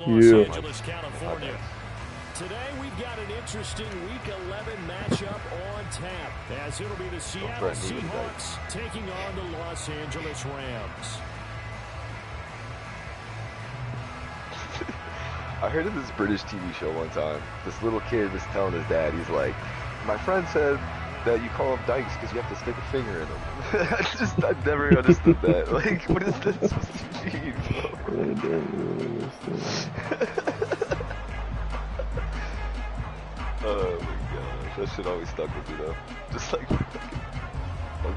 Los Angeles, California. Today we've got an interesting Week 11 matchup on tap, as it'll be the Seattle Seahawks taking on the Los Angeles Rams. I heard of this British TV show one time. This little kid was telling his dad, he's like, my friend said that you call them dykes because you have to stick a finger in them. I've never understood that. Like, what is this supposed to mean, bro? I don't really understand. Oh my gosh, that shit always stuck with me though. Just like, what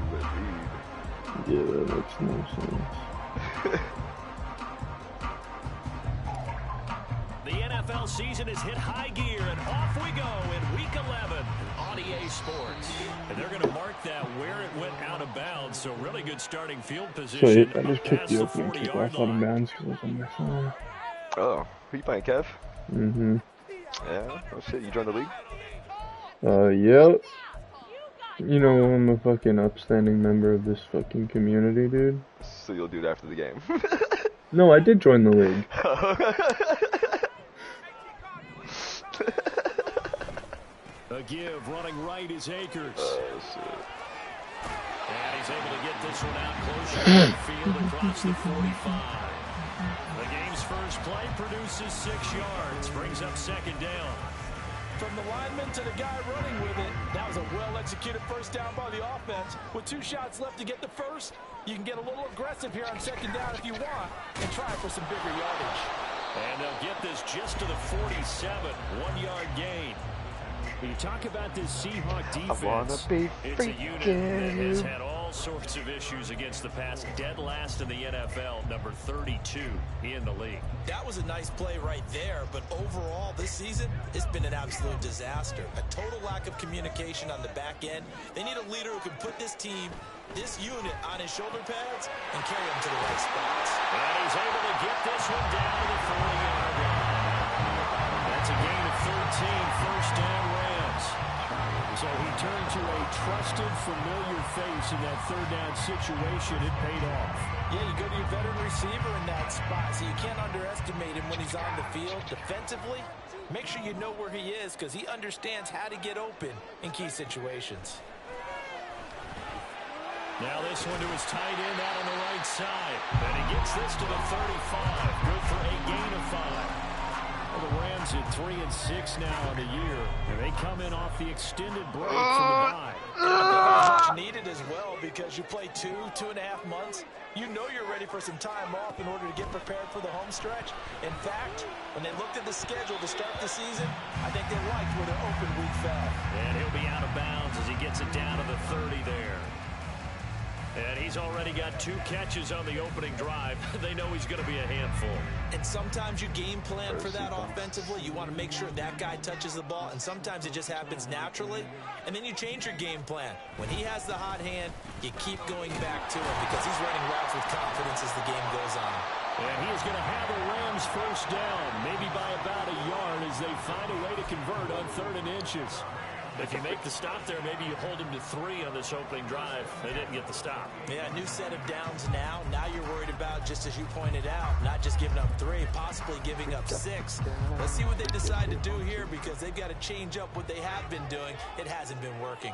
does that mean? Yeah, that makes no sense. The NFL season has hit high gear, and off we go in Week 11 on EA Sports. And they're going to mark that where it went out of bounds, so really good starting field position. So I just picked the opening kickoff out of bounds because it's on my phone. Oh, who you playing, Kev? Mm-hmm. Yeah? Oh shit, you joined the league? Yep. You know, I'm a fucking upstanding member of this fucking community, dude. So you'll do it after the game. No, I did join the league. A give, running right is Akers. Oh shit. And he's able to get this one out closer to the field across the 45. The game's first play produces 6 yards, brings up second down. From the lineman to the guy running with it, that was a well-executed first down by the offense. With 2 shots left to get the first, you can get a little aggressive here on second down if you want and try for some bigger yardage. And they'll get this just to the 47, 1-yard gain. When you talk about this Seahawk defense, it's a unit that has had all sorts of issues against the pass. Dead last in the NFL, number 32 in the league. That was a nice play right there, but overall this season, it's been an absolute disaster. A total lack of communication on the back end. They need a leader who can put this team, this unit, on his shoulder pads and carry them to the right spots. And he's able to get this one down to the 40-yard line. That's a gain of 13, first down Rams. So he turned to a trusted, familiar face in that third down situation. It paid off. Yeah, you go to your veteran receiver in that spot, so you can't underestimate him when he's on the field. Defensively, make sure you know where he is because he understands how to get open in key situations. Now this one to his tight end out on the right side. And he gets this to the 35. Good for a gain of 5. Well, the Rams at 3-6 now in the year, and they come in off the extended break from the bye. Much needed as well because you play 2.5 months. You know you're ready for some time off in order to get prepared for the home stretch. In fact, when they looked at the schedule to start the season, I think they liked where their open week fell. And he'll be out of bounds as he gets it down to the 30 there. And he's already got 2 catches on the opening drive. They know he's going to be a handful. And sometimes you game plan for that offensively. You want to make sure that guy touches the ball, and sometimes it just happens naturally. And then you change your game plan. When he has the hot hand, you keep going back to him because he's running routes with confidence as the game goes on. And he is going to have the Rams first down, maybe by about a yard as they find a way to convert on 3rd and inches. If you make the stop there, maybe you hold him to 3 on this opening drive. They didn't get the stop. Yeah, new set of downs now. Now you're worried about, just as you pointed out, not just giving up 3, possibly giving up 6. Let's see what they decide to do here because they've got to change up what they have been doing. It hasn't been working.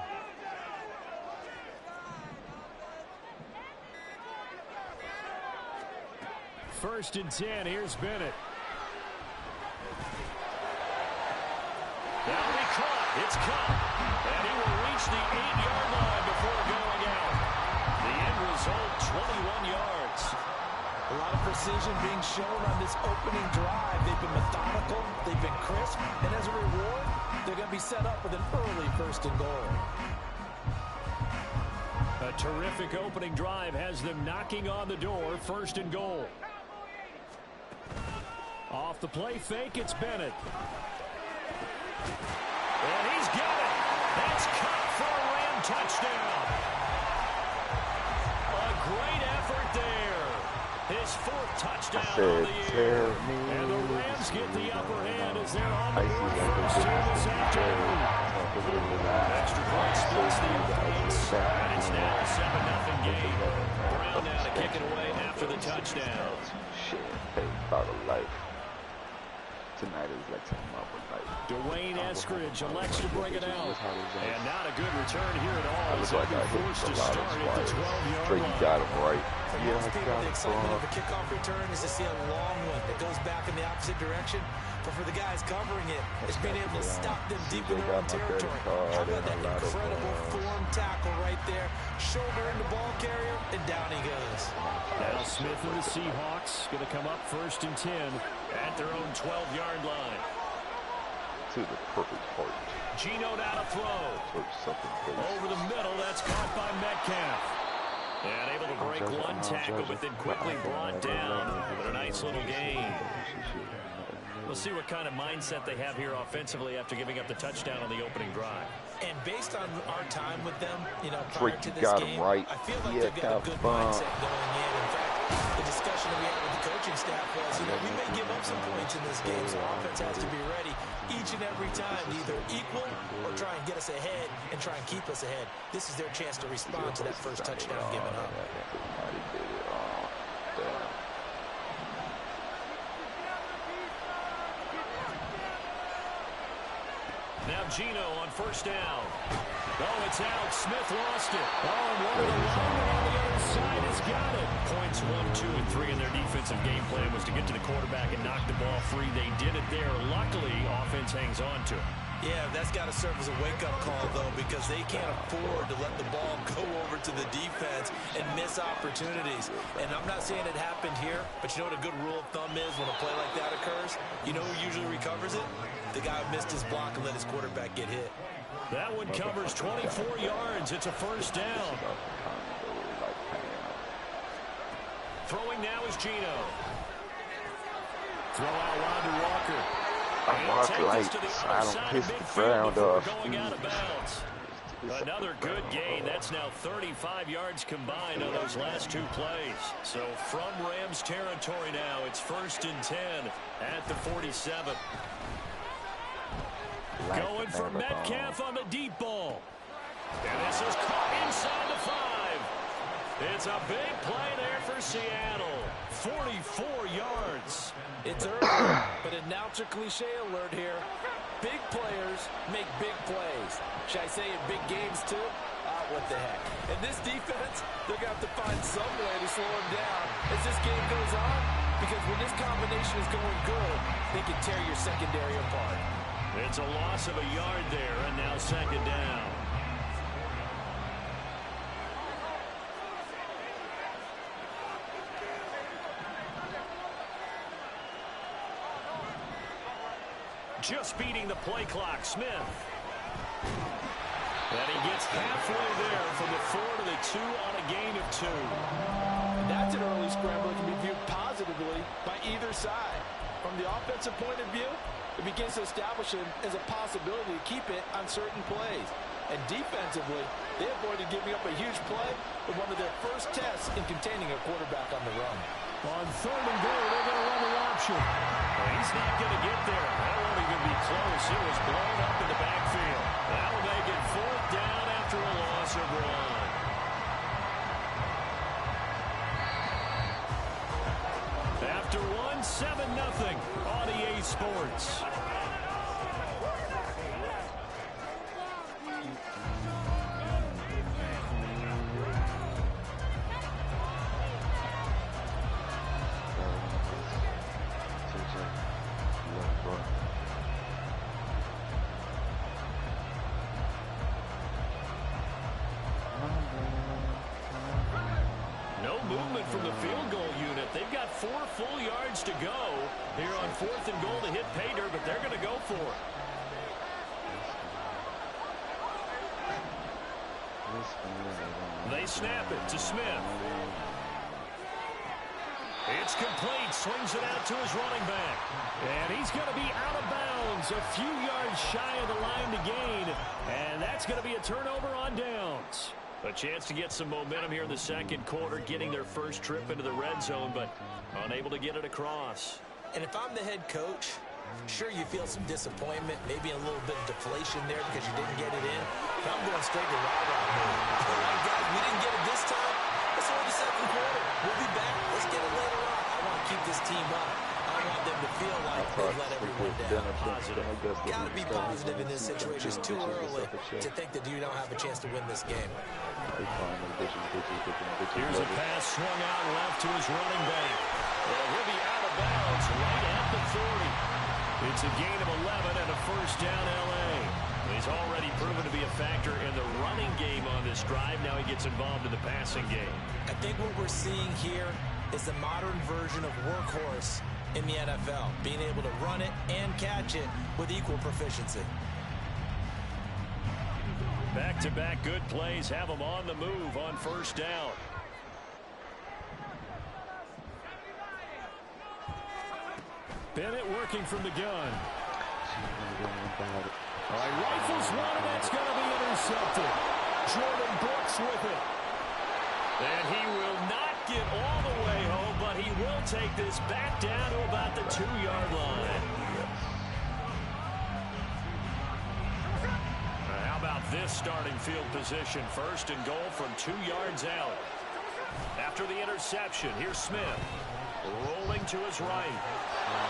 First and 10, here's Bennett. That'll be caught. It's caught. And he will reach the 8-yard line before going out. The end result, 21 yards. A lot of precision being shown on this opening drive. They've been methodical. They've been crisp. And as a reward, they're going to be set up with an early 1st and goal. A terrific opening drive has them knocking on the door. 1st and goal. Off the play fake, it's Bennett. And he's got it. That's caught for a Ram touchdown. A great effort there. His 4th touchdown of the year. And the Rams get the upper hand as they're on the board first here this afternoon. Extra point splits the offense. And it's now a 7-0 game. Brown now to kick it away after the touchdown. Shit, hey, about a life. tonight is like something up with like. Dwayne Eskridge elects to bring it out. And not a good return here at all. I look like I hit Forced a to lot start of at the spiders. 12-yard Trey, you line. got him right. For Yeah, most I people, got the him excitement of wrong. a kickoff return is to see a long one that goes back in the opposite direction. But for the guys covering it, it's being able to stop them deep in their own territory. How about that incredible form tackle right there? Shoulder in the ball carrier, and down he goes. Now Smith and the Seahawks going to come up 1st and 10 at their own 12-yard line. To the perfect heart. Gino now to throw. Or something close. Over the middle, that's caught by Metcalf. And able to break one tackle, but then quickly brought down. But a nice little gain. We'll see what kind of mindset they have here offensively after giving up the touchdown on the opening drive. And based on our time with them, you know, Trick, prior to you this got him game, right. I feel like Yeah, they've got a good bomb. mindset going in. In fact, the discussion that we had with the coaching staff was, you know, we may give up some points in this game, so offense has to be ready each and every time to either equal or try and get us ahead and try and keep us ahead. This is their chance to respond to that first touchdown given up. Now Gino on 1st down. Oh, it's out. Smith lost it. Oh, and one of the linemen on the other side has got it. Points 1, 2, and 3 in their defensive game plan was to get to the quarterback and knock the ball free. They did it there. Luckily, offense hangs on to it. Yeah, that's got to serve as a wake-up call, though, because they can't afford to let the ball go over to the defense and miss opportunities. And I'm not saying it happened here, but you know what a good rule of thumb is when a play like that occurs? You know who usually recovers it? The guy who missed his block and let his quarterback get hit. That one covers 24 yards. It's a 1st down. Throwing now is Gino. Throw out Ronda Walker. I walk light, so I don't piss the ground off. Going out of bounds. Another good gain. That's now 35 yards combined on those last 2 plays. So from Rams territory now, it's 1st and 10 at the 47. Going for Metcalf on the deep ball. And this is caught inside the 5. It's a big play there for Seattle. 44 yards. It's early, but announcer cliche alert here. Big players make big plays. Should I say in big games too? What the heck. And this defense, they're going to have to find some way to slow him down as this game goes on. Because when this combination is going good, they can tear your secondary apart. It's a loss of a yard there, and now 2nd down. Just beating the play clock, Smith. And he gets halfway there from the 4 to the 2 on a gain of 2. And that's an early scramble that can be viewed positively by either side. From the offensive point of view, it begins to establish him as a possibility to keep it on certain plays. And defensively, they avoided giving up a huge play with one of their first tests in containing a quarterback on the run. On 3rd and goal, they're going to run the option. Well, he's not going to get there. That won't even be close. It was blown up in the backfield. That'll make it 4th down after a loss of 1. After 1, 7-0 on EA Sports. Movement from the field goal unit. They've got 4 full yards to go here on 4th and goal to hit pay dirt, but they're going to go for it. They snap it to Smith. It's complete. Swings it out to his running back. And he's going to be out of bounds. A few yards shy of the line to gain. And that's going to be a turnover on downs. A chance to get some momentum here in the 2nd quarter, getting their first trip into the red zone, but unable to get it across. And if I'm the head coach, sure you feel some disappointment, maybe a little bit of deflation there because you didn't get it in. But I'm going straight to rah-rah mode. All right, guys, we didn't get it this time. Let's go to the 2nd quarter. We'll be back. Let's get it later on. I want to keep this team up. I don't want them to feel like they've let everyone down. Positive. Got to be positive in this situation. It's too early to think that you don't have a chance to win this game. Here's a pass swung out left to his running back. Well, he'll be out of bounds right at the 40. It's a gain of 11 and a first down L.A. He's already proven to be a factor in the running game on this drive. Now he gets involved in the passing game. I think what we're seeing here is the modern version of workhorse in the NFL, being able to run it and catch it with equal proficiency. Back-to-back good plays have him on the move on first down. Bennett working from the gun. All right, rifles one, and that's going to be intercepted. Jordan Brooks with it. And he will not get all the way home, but he will take this back down to about the 2-yard line. How about this starting field position? First and goal from 2 yards out. After the interception, here's Smith. Rolling to his right.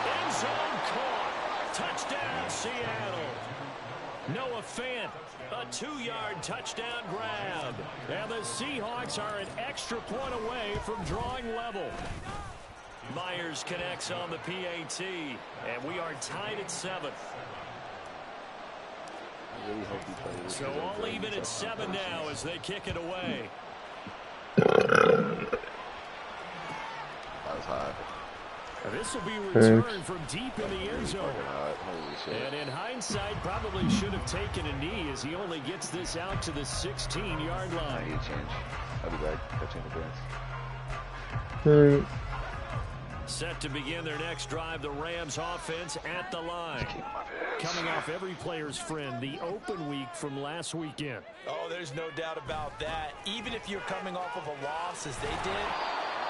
End zone caught. Touchdown, Seattle. Noah Fant, a 2-yard touchdown grab. And the Seahawks are an extra point away from drawing level. Myers connects on the PAT, and we are tied at 7. So all even at 7 now as they kick it away. That was high. This will be returned from deep in the end zone. Holy shit. And in hindsight, probably should have taken a knee as he only gets this out to the 16-yard I line. need change. I'll be back. Catching the dance. Set to begin their next drive, the Rams offense at the line. Coming off every player's friend, the open week from last weekend. Oh, there's no doubt about that. Even if you're coming off of a loss as they did,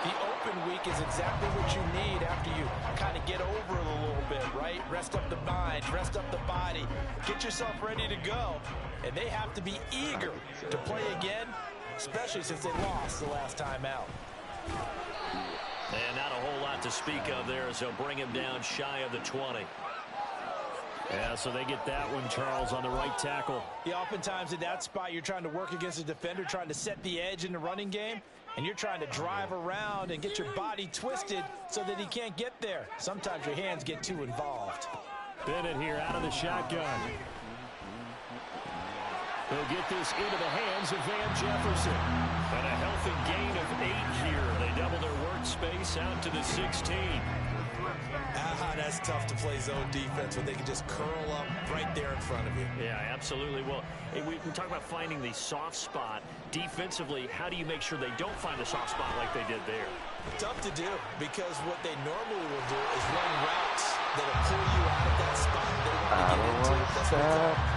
the open week is exactly what you need after you kind of get over it a little bit, right? Rest up the mind, rest up the body, get yourself ready to go. And they have to be eager to play again, especially since they lost the last time out. And not a whole lot to speak of there as they'll bring him down shy of the 20. Yeah, so they get that one, Charles, on the right tackle. Yeah, oftentimes in that spot, you're trying to work against a defender, trying to set the edge in the running game, and you're trying to drive around and get your body twisted so that he can't get there. Sometimes your hands get too involved. Bennett here out of the shotgun. They'll get this into the hands of Van Jefferson. And a healthy gain of 8 here. They double their workspace out to the 16. That's tough to play zone defense when they can just curl up right there in front of you. Yeah, absolutely. Well, we talk about finding the soft spot. Defensively, how do you make sure they don't find the soft spot like they did there? Tough to do, because what they normally will do is run routes that'll pull you out of that spot they want to get into. That's what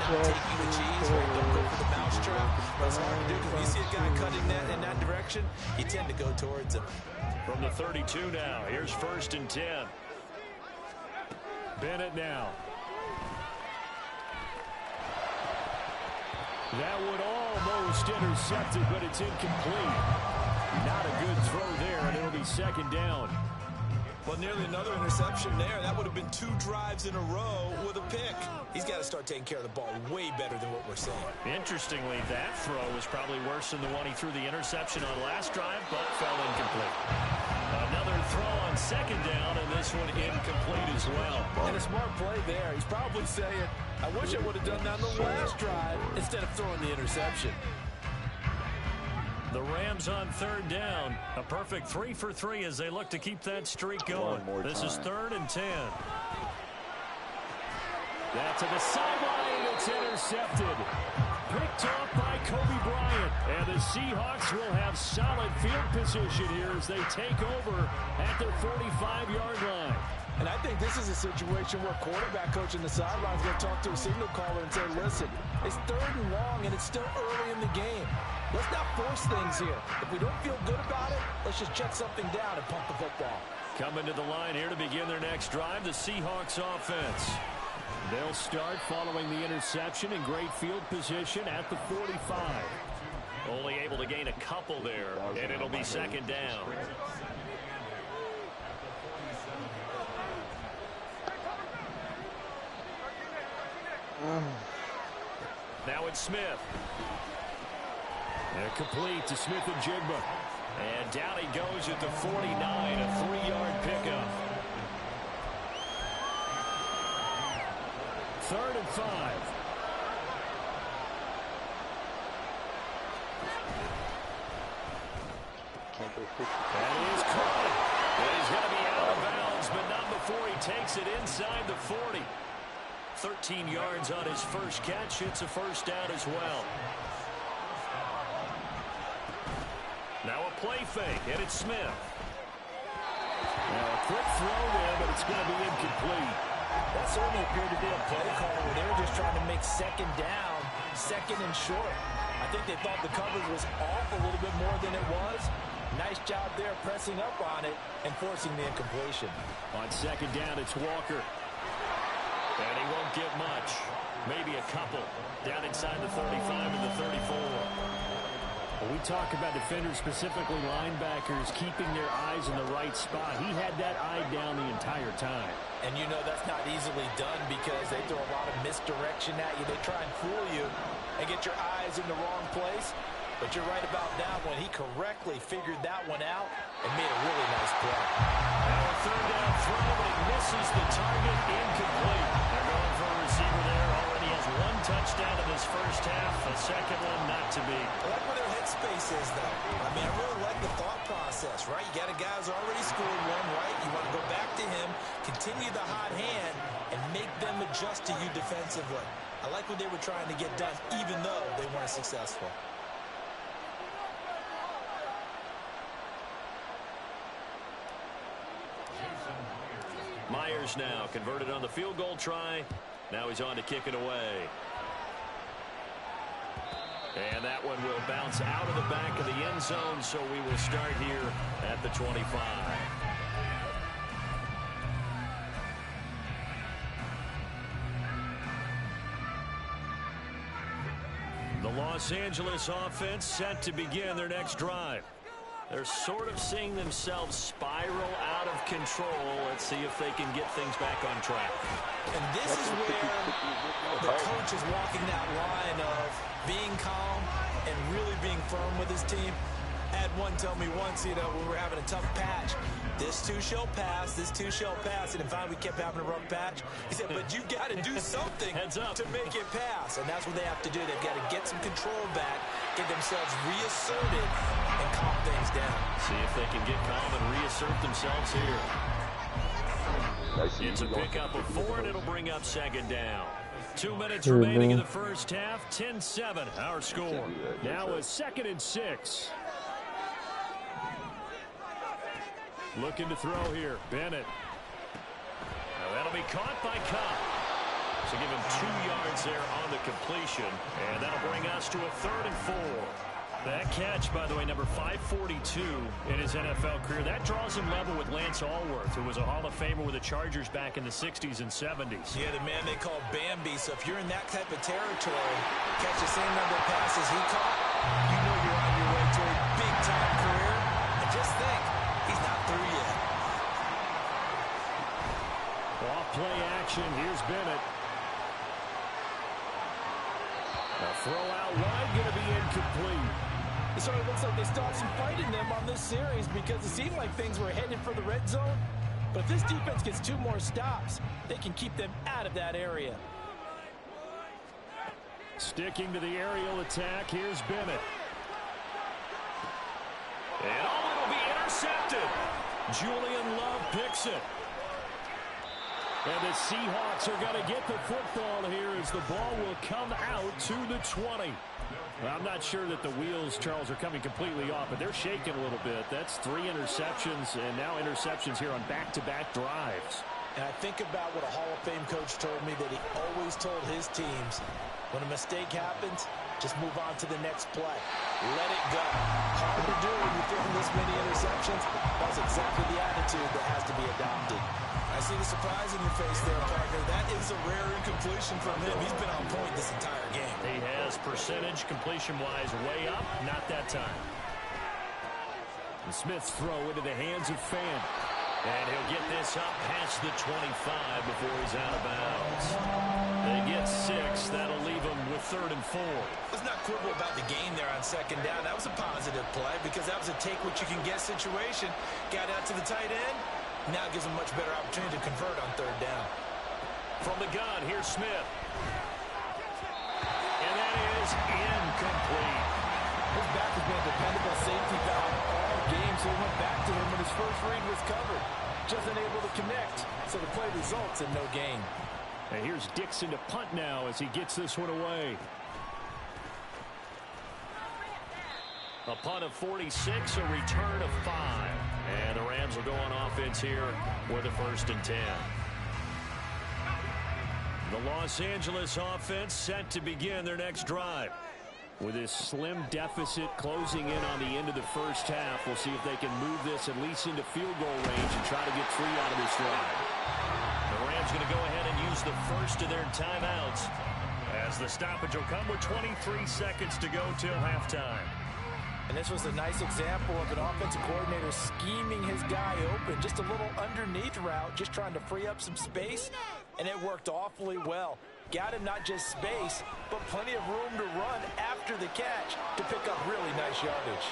not taking the cheese, or don't go for the mousetrap. But it's hard to do, because when you see a guy cutting that in that direction, you tend to go towards him. From the 32 now, here's 1st and 10. Bennett now. That would almost intercepted, but it's incomplete. Not a good throw there, and it'll be 2nd down. Well, nearly another interception there. That would have been 2 drives in a row with a pick. He's got to start taking care of the ball way better than what we're seeing. Interestingly, that throw was probably worse than the one he threw the interception on last drive, but fell incomplete. Another throw on 2nd down, and this one incomplete as well. And a smart play there. He's probably saying, I wish I would have done that on the last drive instead of throwing the interception. The Rams on 3rd down. A perfect 3 for 3 as they look to keep that streak going. This is 3rd and 10. That to the sideline. It's intercepted. Picked off by Kobe Bryant. And the Seahawks will have solid field position here as they take over at their 45-yard line. And I think this is a situation where quarterback coach in the sideline is going to talk to a signal caller and say, listen, it's 3rd and long and it's still early in the game. Let's not force things here. If we don't feel good about it, let's just check something down and pump the football. Coming to the line here to begin their next drive, the Seahawks offense. They'll start following the interception in great field position at the 45. Only able to gain a couple there, and it'll be 2nd down. Now it's Smith. And complete to Smith and Jigba. And down he goes at the 49, a 3-yard pickup. 3rd and 5. That is caught. And he's going to be out of bounds, but not before he takes it inside the 40. 13 yards on his first catch. It's a first down as well. Now a play fake, and it's Smith. Now a quick throw there, but it's going to be incomplete. That certainly appeared to be a play call where they were just trying to make second down, second and short. I think they thought the coverage was off a little bit more than it was. Nice job there pressing up on it and forcing the incompletion. On second down, it's Walker. And he won't get much. Maybe a couple. Down inside the 35 and the 34. When we talk about defenders, specifically linebackers, keeping their eyes in the right spot, he had that eye down the entire time. And you know that's not easily done because they throw a lot of misdirection at you. They try and fool you and get your eyes in the wrong place. But you're right about that one. He correctly figured that one out and made a really nice play. Now a 3rd down throw, but he misses the target. Incomplete. They're going for a receiver there. Already has 1 touchdown in this first half. A second one not to be. I like where their headspace is, though. I mean, I really like the thought process, right? You got a guy who's already scored one, right? You want to go back to him, continue the hot hand, and make them adjust to you defensively. I like what they were trying to get done, even though they weren't successful. Myers now converted on the field goal try. Now he's on to kick it away. And that one will bounce out of the back of the end zone, so we will start here at the 25. The Los Angeles offense set to begin their next drive. They're sort of seeing themselves spiral out of control. Let's see if they can get things back on track. And this is where the coach is walking that line of being calm and really being firm with his team. I had one tell me once, you know, when we were having a tough patch, this too shall pass, this too shall pass. And in fact, we kept having a rough patch. He said, but you got to do something to make it pass. And that's what they have to do. They've got to get some control back, get themselves reasserted, and calm things down. See if they can get calm and reassert themselves here. It's a pickup of 4, and it'll bring up second down. 2 minutes remaining in the first half. 10-7, our score. Now a 2nd and 6. Looking to throw here. Bennett. Now that'll be caught by Cobb. So give him 2 yards there on the completion. And that'll bring us to a 3rd and 4. That catch, by the way, number 542 in his NFL career. That draws him level with Lance Allworth, who was a Hall of Famer with the Chargers back in the 60s and 70s. Yeah, the man they call Bambi. So if you're in that type of territory, catch the same number of passes he caught, you know you're on your way to a big-time career. And just think, he's not through yet. Off play action. Here's Bennett. A throw out wide, going to be incomplete. It sort of looks like they still have some fight in them on this series because it seemed like things were headed for the red zone. But if this defense gets 2 more stops, they can keep them out of that area. Sticking to the aerial attack, here's Bennett. And it'll be intercepted. Julian Love picks it. And the Seahawks are going to get the football here as the ball will come out to the 20. Well, I'm not sure that the wheels, Charles, are coming completely off, but they're shaking a little bit. That's 3 interceptions, and now interceptions here on back-to-back drives. And I think about what a Hall of Fame coach told me, that he always told his teams, when a mistake happens, just move on to the next play. Let it go. Hard to do when you're throwing this many interceptions. That's exactly the attitude that has to be adopted. I see the surprise in your face there, partner. That is a rare incompletion from him. He's been on point this entire game. He has percentage completion-wise way up. Not that time. And Smith's throw into the hands of Fan. And he'll get this up past the 25 before he's out of bounds. They get 6, 3rd and 4. Let's not quibble about the gain there on 2nd down. That was a positive play because that was a take-what-you-can-get situation. Got out to the tight end. Now gives him much better opportunity to convert on 3rd down. From the gun, here's Smith. And that is incomplete. His back has been a dependable safety valve all game, so he went back to him when his first read was covered. Just unable to connect, so the play results in no gain. And here's Dixon to punt now as he gets this one away. A punt of 46, a return of 5. And the Rams will go on offense here with a 1st and 10. The Los Angeles offense set to begin their next drive. With this slim deficit closing in on the end of the first half, we'll see if they can move this at least into field goal range and try to get 3 out of this drive. The Rams going to go ahead and use the first of their timeouts as the stoppage will come with 23 seconds to go till halftime. And this was a nice example of an offensive coordinator scheming his guy open. Just a little underneath route, just trying to free up some space, and it worked awfully well. Got him not just space, but plenty of room to run after the catch to pick up really nice yardage.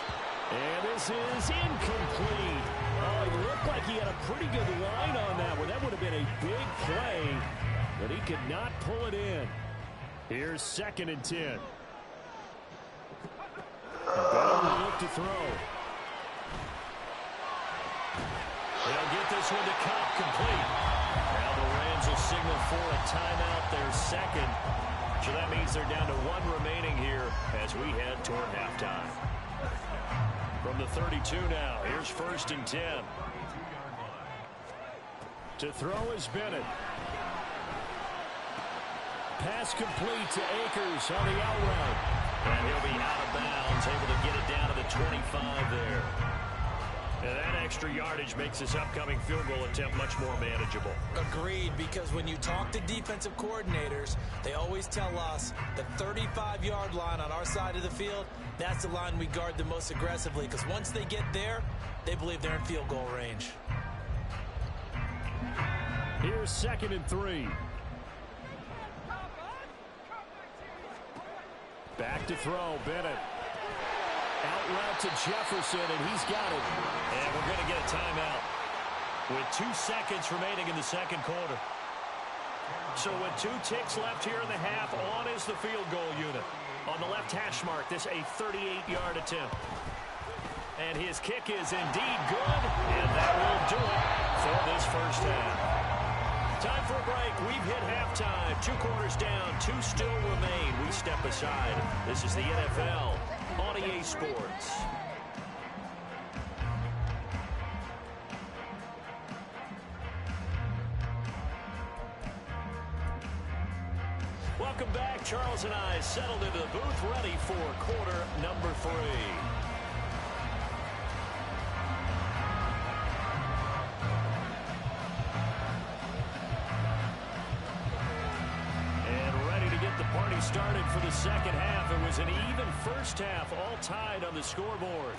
And this is incomplete. Oh, it looked like he had a pretty good line on that one. That would have been a big play, but he could not pull it in. Here's 2nd and 10. Bell look to throw. They'll get this one to Cobb complete. Now the Rams will signal for a timeout, their 2nd. So that means they're down to 1 remaining here as we head toward halftime. From the 32 now, here's 1st and 10. To throw is Bennett. Pass complete to Akers on the out route. And he'll be out of bounds, able to get it down to the 25 there. And that extra yardage makes this upcoming field goal attempt much more manageable. Agreed, because when you talk to defensive coordinators, they always tell us the 35-yard line on our side of the field, that's the line we guard the most aggressively, because once they get there, they believe they're in field goal range. Here's 2nd and 3. Back to throw, Bennett. Out route to Jefferson, and he's got it. And we're going to get a timeout with 2 seconds remaining in the 2nd quarter. So with 2 ticks left here in the half, on is the field goal unit. On the left hash mark, this a 38-yard attempt. And his kick is indeed good, and that will do it for this first half. Time for a break. We've hit halftime. 2 quarters down, 2 still remain. We step aside. This is the NFL on EA Sports. Welcome back. Charles and I settled into the booth, ready for quarter number 3. Party started for the 2nd half. It was an even first half, all tied on the scoreboard.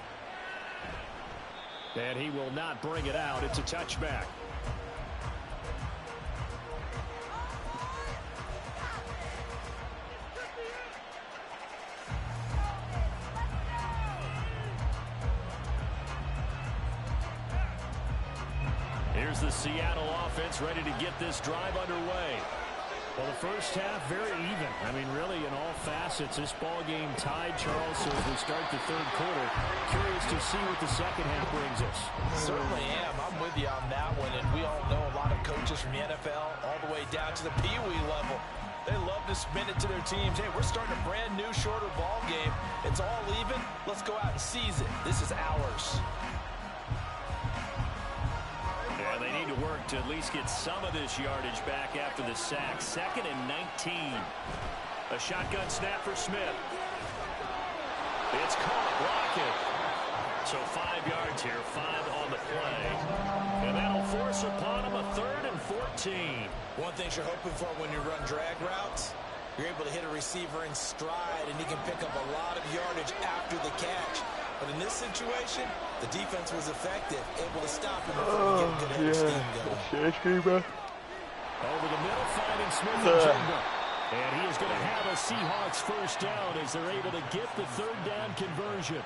And he will not bring it out. It's a touchback. Here's the Seattle offense ready to get this drive underway. Well, the first half, very even. I mean, really, in all facets, this ball game tied, Charles, so as we start the 3rd quarter. Curious to see what the 2nd half brings us. Certainly am. I'm with you on that one, and we all know a lot of coaches from the NFL all the way down to the Pee-wee level. They love to spin it to their teams. Hey, we're starting a brand new, shorter ball game. It's all even. Let's go out and seize it. This is ours. Yeah, they need to work to at least get some of this yardage back after the sack. 2nd and 19. A shotgun snap for Smith. It's caught. Rocket. So 5 yards here, 5 on the play. And that'll force upon him a 3rd and 14. One thing you're hoping for when you run drag routes, you're able to hit a receiver in stride, and he can pick up a lot of yardage after the catch. But in this situation, the defense was effective, able to stop him before he get a good head of steam going. Over the middle, finding Smith and Jigba. And he is going to have a Seahawks first down as they're able to get the third down conversion.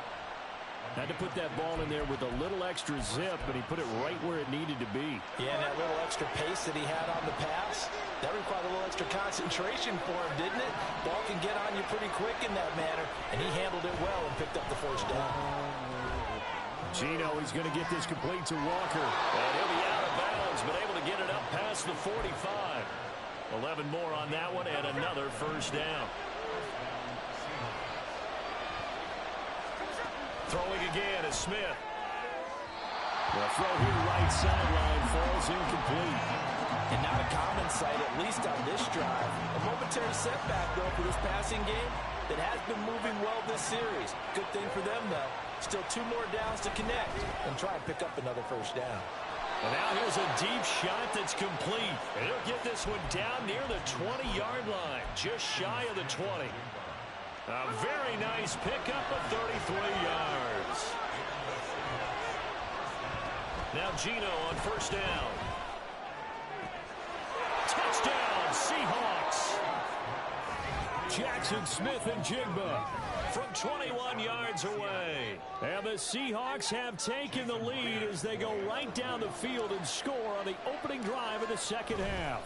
Had to put that ball in there with a little extra zip, but he put it right where it needed to be. Yeah, and that little extra pace that he had on the pass, that required a little extra concentration for him, didn't it? Ball can get on you pretty quick in that manner, and he handled it well and picked up the first down. Gino, he's going to get this complete to Walker. And he'll be out of bounds, but able to get it up past the 45. 11 more on that one, and another first down. Throwing again is Smith. The throw here right sideline falls incomplete. And not a common sight, at least on this drive. A momentary setback, though, for this passing game that has been moving well this series. Good thing for them, though. Still 2 more downs to connect and try and pick up another first down. And now here's a deep shot that's complete. And he'll get this one down near the 20-yard line, just shy of the 20. A very nice pickup of 33 yards. Now Gino on first down. Touchdown, Seahawks. Jackson Smith and Jigba from 21 yards away. And the Seahawks have taken the lead as they go right down the field and score on the opening drive of the second half.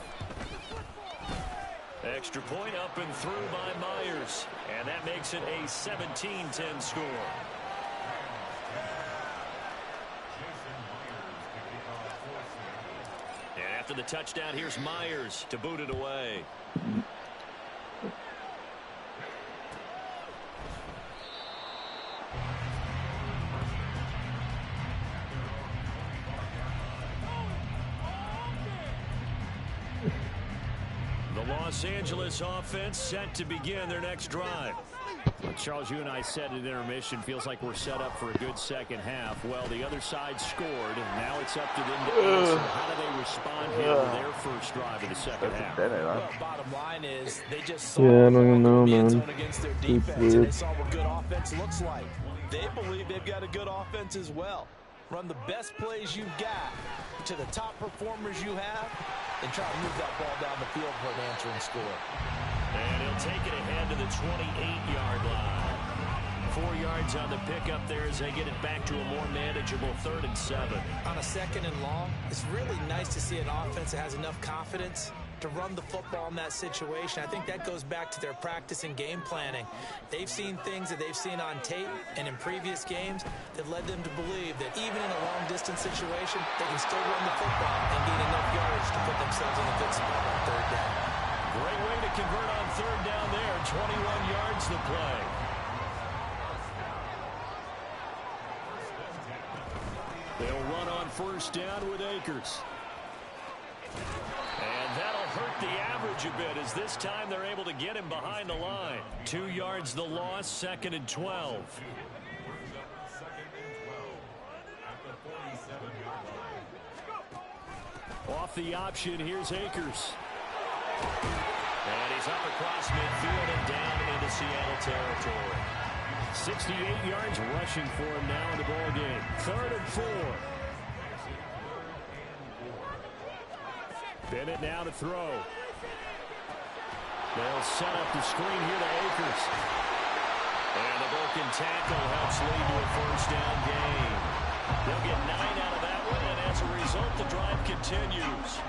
Extra point up and through by Myers. And that makes it a 17-10 score. And after the touchdown, here's Myers to boot it away. Los Angeles offense set to begin their next drive. Charles, you and I said at intermission, feels like we're set up for a good second half. Well, the other side scored, and now it's up to them to answer. How do they respond here with their first drive of the second half? Well, bottom line is they just saw I don't know, man. against their defense, and they saw what good offense looks like. They believe they've got a good offense as well. Run the best plays you've got to the top performers you have, and try to move that ball down the field for an answering score. And he'll take it ahead to the 28-yard line. 4 yards on the pickup there as they get it back to a more manageable 3rd and 7. On a 2nd and long, it's really nice to see an offense that has enough confidence to run the football in that situation. I think that goes back to their practice and game planning. They've seen things that they've seen on tape and in previous games that led them to believe that even in a long-distance situation, they can still run the football and gain enough yardage to put themselves in a good spot on 3rd down. Great way to convert on 3rd down there. 21 yards the play. They'll run on first down with Akers. And that'll hurt the average a bit as this time they're able to get him behind the line. 2 yards the loss, 2nd and 12. Off the option, here's Akers. And he's up across midfield and down into Seattle territory. 68 yards rushing for him now in the ball game. 3rd and 4. Bennett now to throw. They'll set up the screen here to Akers. And the broken tackle helps lead to a first down gain. They'll get 9 out of that one, and as a result, the drive continues.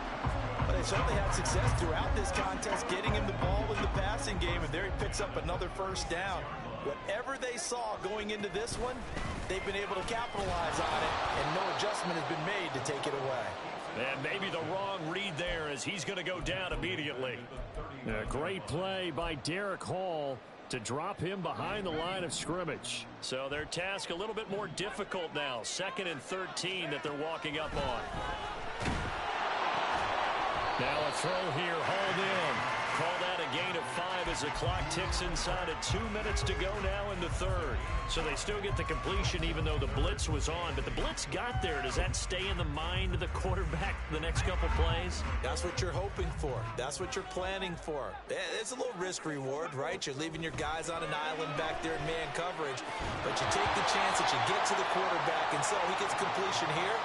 But they certainly had success throughout this contest, getting him the ball in the passing game, and there he picks up another first down. Whatever they saw going into this one, they've been able to capitalize on it, and no adjustment has been made to take it away. And maybe the wrong read there as he's going to go down immediately. A great play by Derek Hall to drop him behind the line of scrimmage. So their task a little bit more difficult now. 2nd and 13 that they're walking up on. Now a throw here, hauled in. Call that a gain of 5 as the clock ticks inside of 2 minutes to go now in the 3rd. So they still get the completion even though the blitz was on. But the blitz got there. Does that stay in the mind of the quarterback the next couple plays? That's what you're hoping for. That's what you're planning for. It's a little risk reward, right? You're leaving your guys on an island back there in man coverage. But you take the chance that you get to the quarterback. And so he gets completion here.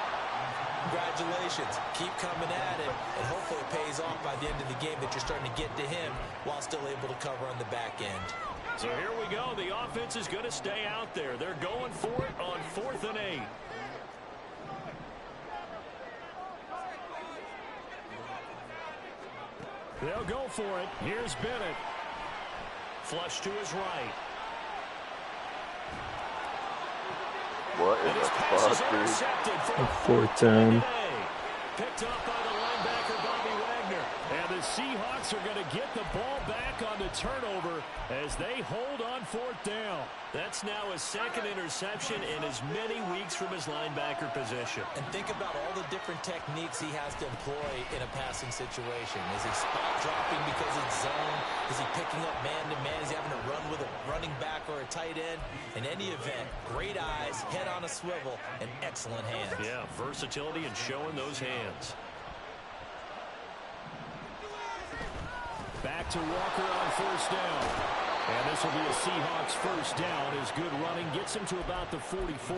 Congratulations. Keep coming at it, and hopefully it pays off by the end of the game that you're starting to get to him while still able to cover on the back end. So here we go. The offense is going to stay out there. They're going for it on 4th and 8. They'll go for it. Here's Bennett. Flush to his right. What And in his the pass is fuck, dude? intercepted for a 4th down. Picked up by the linebacker, Bobby Wagner. And the Seahawks are going to get the ball back on the turnover as they hold on 4th down. That's now his 2nd interception in as many weeks from his linebacker position. And think about all the different techniques he has to employ in a passing situation. Is he spot dropping because it's zone? Is he picking up man-to-man? Is he having to run with a running back or a tight end? In any event, great eyes, head on a swivel, and excellent hands. Yeah, versatility and showing those hands. Back to Walker on 1st down. And this will be a Seahawks 1st down as good running gets him to about the 44.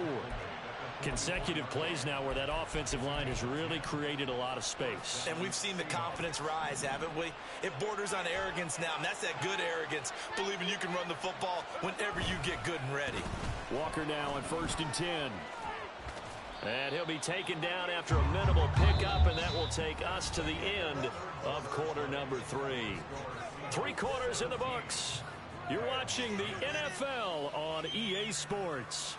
Consecutive plays now where that offensive line has really created a lot of space. And we've seen the confidence rise, haven't we? It borders on arrogance now, and that's that good arrogance, believing you can run the football whenever you get good and ready. Walker now on 1st and 10. And he'll be taken down after a minimal pickup, and that will take us to the end of quarter number 3. 3 quarters in the books. You're watching the NFL on EA Sports.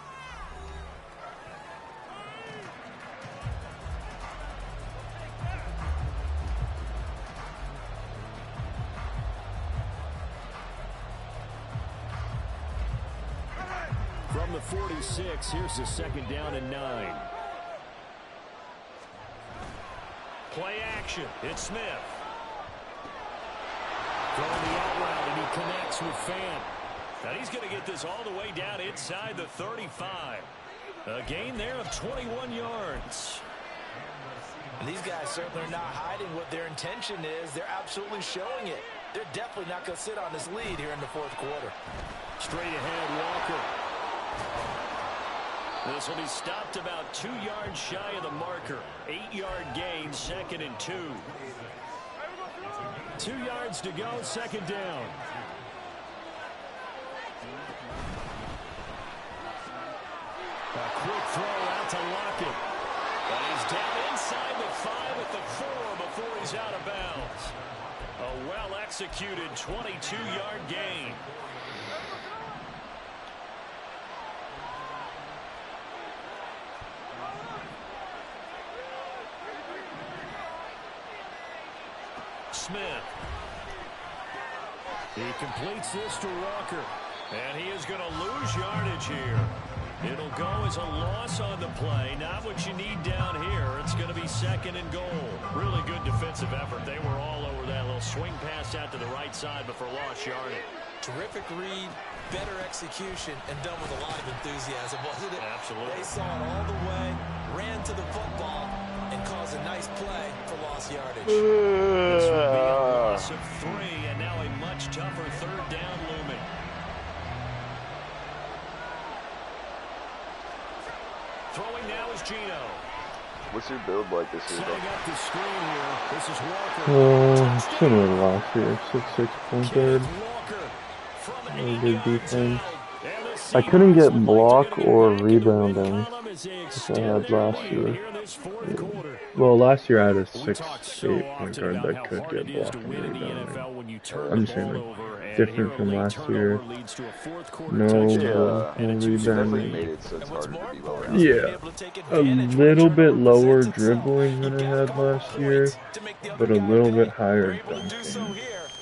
From the 46, here's the 2nd down and 9. Play action. It's Smith. Throwing the out route, and he connects with Fant. And he's going to get this all the way down inside the 35. A gain there of 21 yards. And these guys certainly are not hiding what their intention is. They're absolutely showing it. They're definitely not going to sit on this lead here in the 4th quarter. Straight ahead, Walker. This will be stopped about 2 yards shy of the marker. 8-yard gain, 2nd and 2. 2 yards to go, 2nd down. A quick throw out to Lockett. And he's down inside the 5 at the 4 before he's out of bounds. A well-executed 22-yard gain. Smith. He completes this to Walker. And he is going to lose yardage here. It'll go as a loss on the play. Not what you need down here. It's going to be 2nd and goal. Really good defensive effort. They were all over that little swing pass out to the right side before lost yardage. Terrific read, better execution, and done with a lot of enthusiasm, wasn't it? Absolutely. They saw it all the way, ran to the football, and caused a nice play for lost yardage. This will be a loss of 3, and now a much tougher 3rd down looming. Throwing now is Gino. What's your build like this year, Setting though? up the screen here. This is Walker. Similar to last year. 6'6" point guard. Really good defense. I couldn't get block or rebounding as I had last year. Yeah. Well, last year I had a 6'8" point guard that could get block and rebounding. I'm saying like, different from last year. No Definitely rebounding. made it so it's harder to be well rounded. Yeah, a little bit lower dribbling than I had last year, but a little bit higher dunking.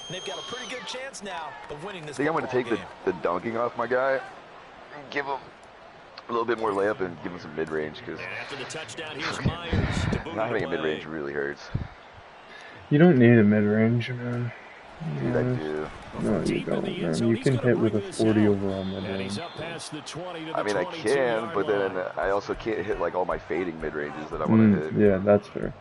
They've got a pretty good chance now of winning this. I think I'm going to take the dunking off my guy, give him a little bit more layup, and give him some mid-range, because not having a mid-range really hurts. You don't need a mid-range, man. Dude, I do. No, you don't, man. You can hit with a 40 overall mid-range. I mean, I can, but then I also can't hit like all my fading mid-ranges that I want to hit. Yeah, that's fair.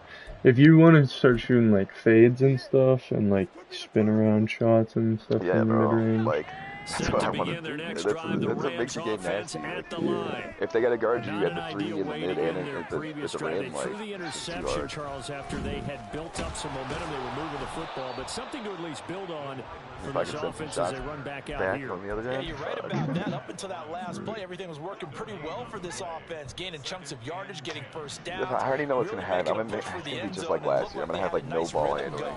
If you want to start shooting like fades and stuff and like spin around shots and stuff Yeah, from the bro. mid-range. Like, that's what I want to do. That's what makes the game nasty. Like, if they got to guard you at the 3 in the mid and at the rim, like, it's just too hard. Charles, after they had built up some momentum, they were moving the football, but something to at least build on for this offense as they run back out here. On the other end. Yeah, you're right about that. Up until that last play, everything was working pretty well for this offense, gaining chunks of yardage, getting first downs. I already know what's going to happen. I'm going to be just like last year. I'm going to have like no ball handling.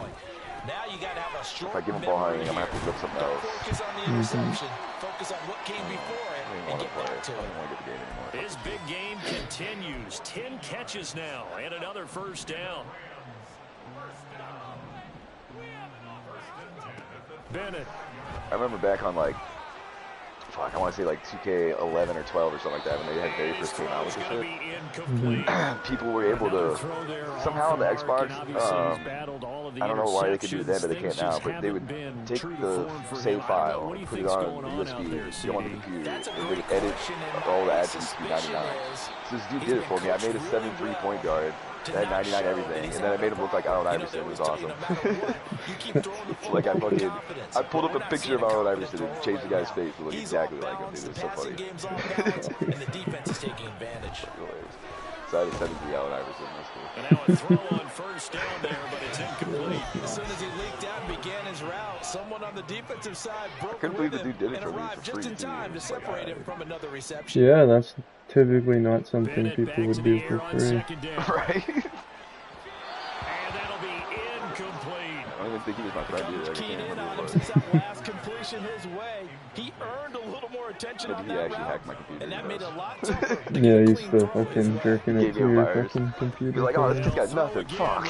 Now you got to have a short if I give him ball handling, I'm going to have to flip something else. Focus on the interception. Focus on what came before it. I don't even want to play it. I don't even want to get the game anymore. His big game continues. 10 catches now and another first down. Bennett. I remember back on like, fuck, I want to say like 2K11 or 12 or something like that when they had very first came out with this shit. People were able to, somehow on the Xbox, I don't know why they could do it then, but they can't now, but they would take the save file, put it on the USB, go on the computer, and would edit all the attributes to be 99. So this dude did it for me. I made a 7-3 point guard. That had 99 everything, and then I made him look like Allen Iverson. It was awesome. Like I pulled up a picture of Allen Iverson and changed the guy's face to look exactly like him. Dude, it was so funny. And the defense is taking advantage. So I had a 7-3 Allen Iverson. That's cool. And now a throw on first down there, but it's incomplete. As soon as he leaked out and began his route, someone on the defensive side broke couldn't believe the dude did it for me arrived for free, just in time to separate him from another reception. Yeah, that's typically not something people would do for free. Right? And that'll be incomplete. I don't even think he was my friend either. Keying in on him since that last completion his way. He earned a little more attention on that route, and that made it a lot tougher. Yeah, he's still fucking jerking it to your fucking computer. He's like, oh, this kid's got nothing. Fuck.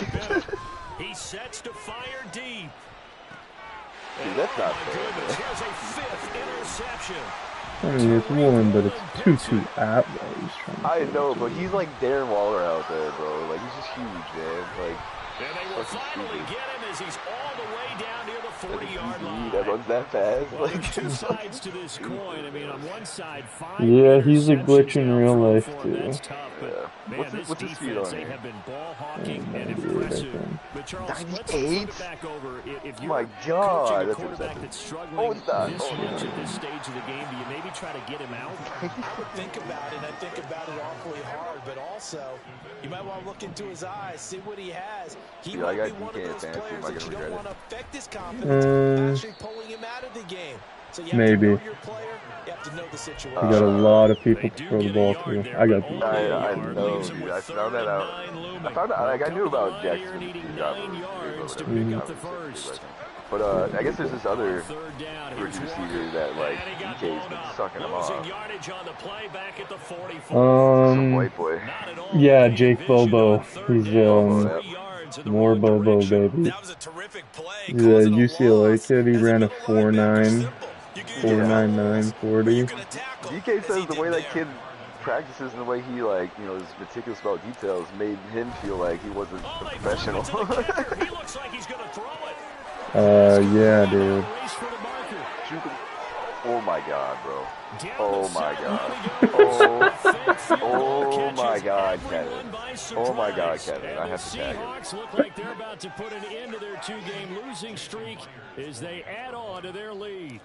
He sets to fire deep. Dude, that's not fair. Here's a fifth interception. I mean, it's one, but it's 2-2 at I know, but he's like Darren Waller out there, bro. Like, he's just huge, man. Like, and they will finally get him as he's all the way down near the 40-yard line. That runs that fast. Well, there's two sides to this coin. I mean, on one side, 5 yeah, he's a glitch in real life, too. That's tough, but man, what's his speed on they here? have been ball hawking and impressive. But Charles, let's flip it back over. If you're coaching a quarterback that's struggling this much at this stage of the game, do you maybe try to get him out? I would think about it, and I think about it awfully hard, but also you might want to look into his eyes, see what he has. He might be one of those players that you don't want to affect his confidence, actually pulling him out of the game. So you have to know your player, you have to know the situation. You got a lot of people to throw the ball to. I got beat. I know, dude. I found that out. I found out, like, I knew about Jackson's job. But I guess there's this other rookie receiver that, like, DK's been sucking him off. Some white boy. Yeah, Jake Bobo. He's more Bobo, baby. The UCLA kid, he ran a 4.9, 4.99 40. DK says the way that kid practices and the way he, like, you know, is meticulous about details made him feel like he wasn't a professional. He looks like he's gonna throw it. Yeah, dude. Oh my god, bro. Oh my god. Oh my god, Kevin. Oh my god, Kevin. I have to tag him. Seahawks look like they're about to put an end to their 2-game losing streak as they add on to their lead.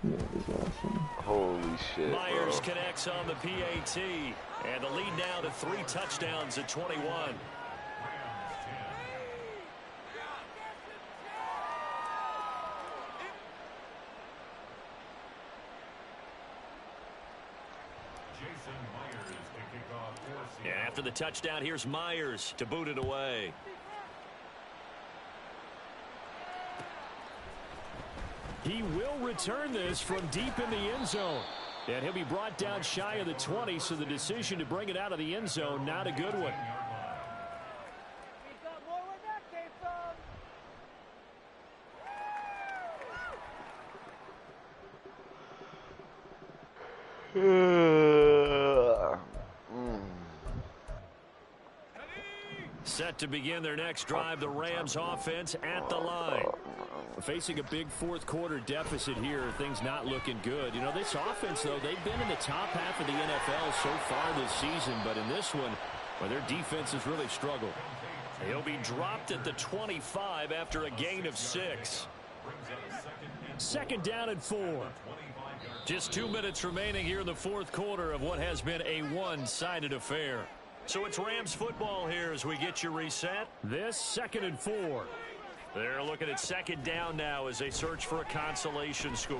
That was awesome. Holy shit, bro. Myers connects on the PAT, and the lead now to 3 touchdowns at 21. And after the touchdown, here's Myers to boot it away. He will return this from deep in the end zone. And he'll be brought down shy of the 20, so the decision to bring it out of the end zone, not a good one. Set to begin their next drive, the Rams offense at the line. Facing a big fourth quarter deficit here, things not looking good. You know, this offense, though, they've been in the top half of the NFL so far this season, but in this one, Well, their defense has really struggled. He'll be dropped at the 25 after a gain of 6. Second down and 4. Just 2 minutes remaining here in the fourth quarter of what has been a one-sided affair. So it's Rams football here as we get you reset. This 2nd and 4. They're looking at second down now as they search for a consolation score.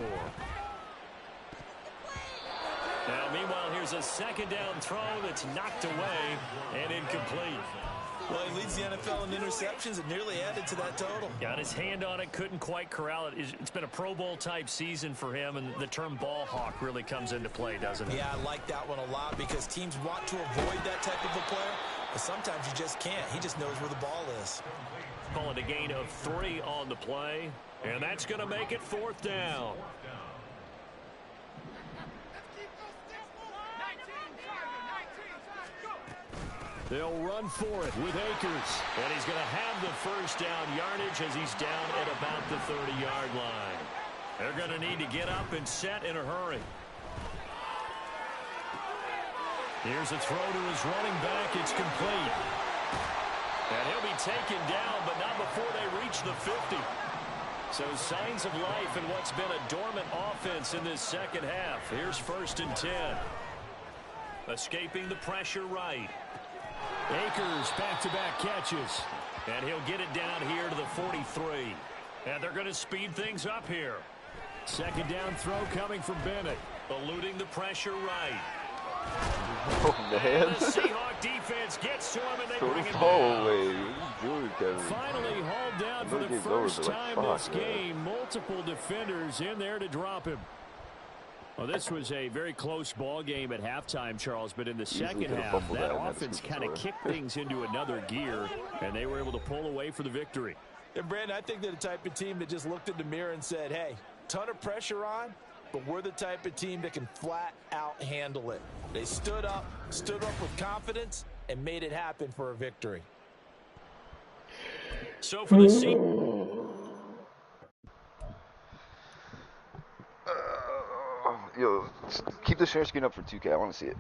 Now, meanwhile, here's a second down throw that's knocked away and incomplete. Well, he leads the NFL in interceptions and nearly added to that total. Got his hand on it, couldn't quite corral it. It's been a Pro Bowl type season for him, and the term ball hawk really comes into play, doesn't it? Yeah, I like that one a lot because teams want to avoid that type of a player, but sometimes you just can't. He just knows where the ball is. Call it a gain of 3 on the play, and that's going to make it 4th down. They'll run for it with Akers. And he's going to have the first down yardage as he's down at about the 30-yard line. They're going to need to get up and set in a hurry. Here's a throw to his running back. It's complete. And he'll be taken down, but not before they reach the 50. So signs of life in what's been a dormant offense in this second half. Here's 1st and 10. Escaping the pressure right. Akers back-to-back catches. And he'll get it down here to the 43. And they're going to speed things up here. Second down throw coming from Bennett. Eluding the pressure right. Oh, man. And the Seahawk defense gets to him, and they Throw bring the him ball down. away. What are you doing, Kevin? Finally hauled down for the Game's over, first but like, time fuck, this man. game. Multiple defenders in there to drop him. Well, this was a very close ball game at halftime, Charles, but in the second half, that offense kind of kicked things into another gear, and they were able to pull away for the victory. And, Brandon, I think they're the type of team that just looked in the mirror and said, hey, ton of pressure on, but we're the type of team that can flat out handle it. They stood up with confidence, and made it happen for a victory. So for the Yo, keep the share screen up for 2K. I want to see it.